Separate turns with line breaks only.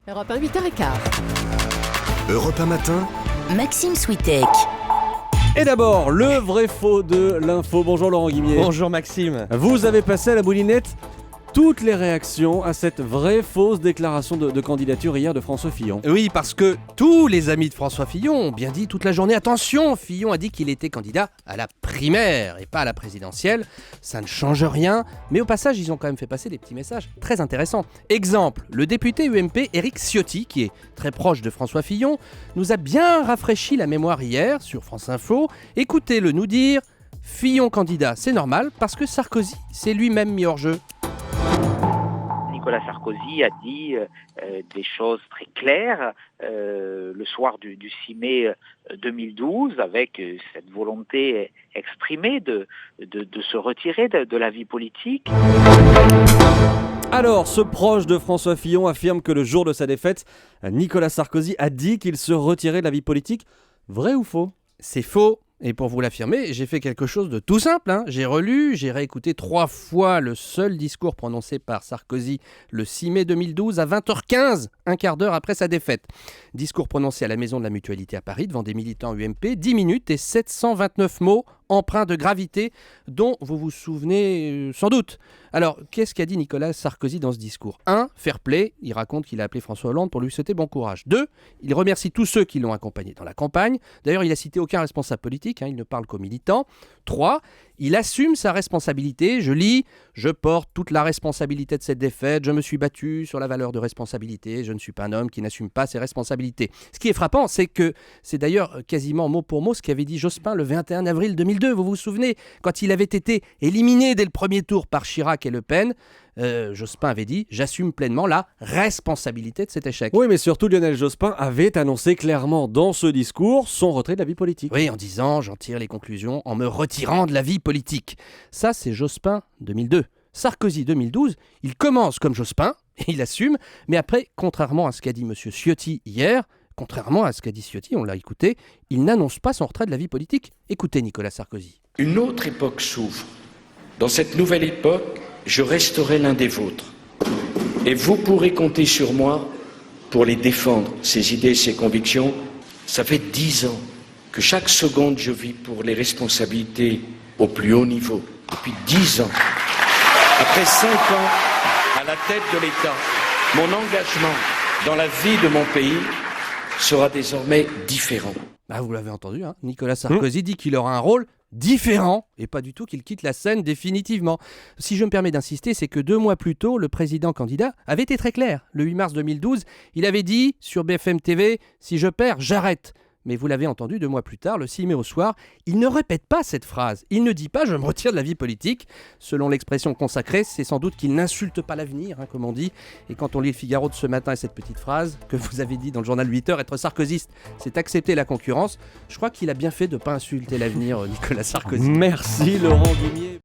Europe 1, 8h15.
Europe 1 matin,
Maxime Switek.
Et d'abord, le vrai faux de l'info. Bonjour Laurent Guimier.
Bonjour Maxime.
Vous avez passé à la moulinette toutes les réactions à cette vraie fausse déclaration de candidature hier de François Fillon.
Oui, parce que tous les amis de François Fillon ont bien dit toute la journée, attention, Fillon a dit qu'il était candidat à la primaire et pas à la présidentielle. Ça ne change rien, mais au passage, ils ont quand même fait passer des petits messages très intéressants. Exemple, le député UMP Éric Ciotti, qui est très proche de François Fillon, nous a bien rafraîchi la mémoire hier sur France Info. Écoutez-le nous dire, Fillon candidat, c'est normal parce que Sarkozy s'est lui-même mis hors jeu.
Nicolas Sarkozy a dit des choses très claires le soir du 6 mai 2012 avec cette volonté exprimée de se retirer de la vie politique.
Alors, ce proche de François Fillon affirme que le jour de sa défaite, Nicolas Sarkozy a dit qu'il se retirait de la vie politique. Vrai ou faux ?
C'est faux. Et pour vous l'affirmer, j'ai fait quelque chose de tout simple. J'ai relu, j'ai réécouté 3 fois le seul discours prononcé par Sarkozy le 6 mai 2012 à 20h15, un quart d'heure après sa défaite. Discours prononcé à la Maison de la Mutualité à Paris devant des militants UMP, 10 minutes et 729 mots empreints de gravité dont vous vous souvenez sans doute. Alors, qu'est-ce qu'a dit Nicolas Sarkozy dans ce discours ? 1. Fair play, il raconte qu'il a appelé François Hollande pour lui souhaiter bon courage. 2. Il remercie tous ceux qui l'ont accompagné dans la campagne. D'ailleurs, il n'a cité aucun responsable politique, il ne parle qu'aux militants. 3. Il assume sa responsabilité. Je lis « Je porte toute la responsabilité de cette défaite. Je me suis battu sur la valeur de responsabilité. Je ne suis pas un homme qui n'assume pas ses responsabilités. » Ce qui est frappant, c'est que c'est d'ailleurs quasiment mot pour mot ce qu'avait dit Jospin le 21 avril 2002. Vous vous souvenez, quand il avait été éliminé dès le premier tour par Chirac et Le Pen, Jospin avait dit « J'assume pleinement la responsabilité de cet échec. »
Oui, mais surtout Lionel Jospin avait annoncé clairement dans ce discours son retrait de la vie politique.
Oui, en disant « J'en tire les conclusions en me retirant de la vie politique. » Ça, c'est Jospin 2002. Sarkozy 2012, il commence comme Jospin, et il assume, mais après, contrairement à ce qu'a dit M. Ciotti hier, contrairement à ce qu'a dit Ciotti, on l'a écouté, il n'annonce pas son retrait de la vie politique. Écoutez Nicolas Sarkozy.
Une autre époque s'ouvre. Dans cette nouvelle époque, je resterai l'un des vôtres. Et vous pourrez compter sur moi pour les défendre, ces idées, ces convictions. Ça fait 10 ans que chaque seconde je vis pour les responsabilités au plus haut niveau. Depuis 10 ans. Après 5 ans à la tête de l'État, mon engagement dans la vie de mon pays sera désormais différent.
Vous l'avez entendu, Nicolas Sarkozy dit qu'il aura un rôle différent et pas du tout qu'il quitte la scène définitivement. Si je me permets d'insister, c'est que 2 mois plus tôt, le président candidat avait été très clair. Le 8 mars 2012, il avait dit sur BFM TV « Si je perds, j'arrête ». Mais vous l'avez entendu 2 mois plus tard, le 6 mai au soir, il ne répète pas cette phrase. Il ne dit pas « je me retire de la vie politique ». Selon l'expression consacrée, c'est sans doute qu'il n'insulte pas l'avenir, comme on dit. Et quand on lit le Figaro de ce matin et cette petite phrase que vous avez dit dans le journal 8h, être sarkozyste, c'est accepter la concurrence. Je crois qu'il a bien fait de ne pas insulter l'avenir, Nicolas Sarkozy.
Merci Laurent Guimier.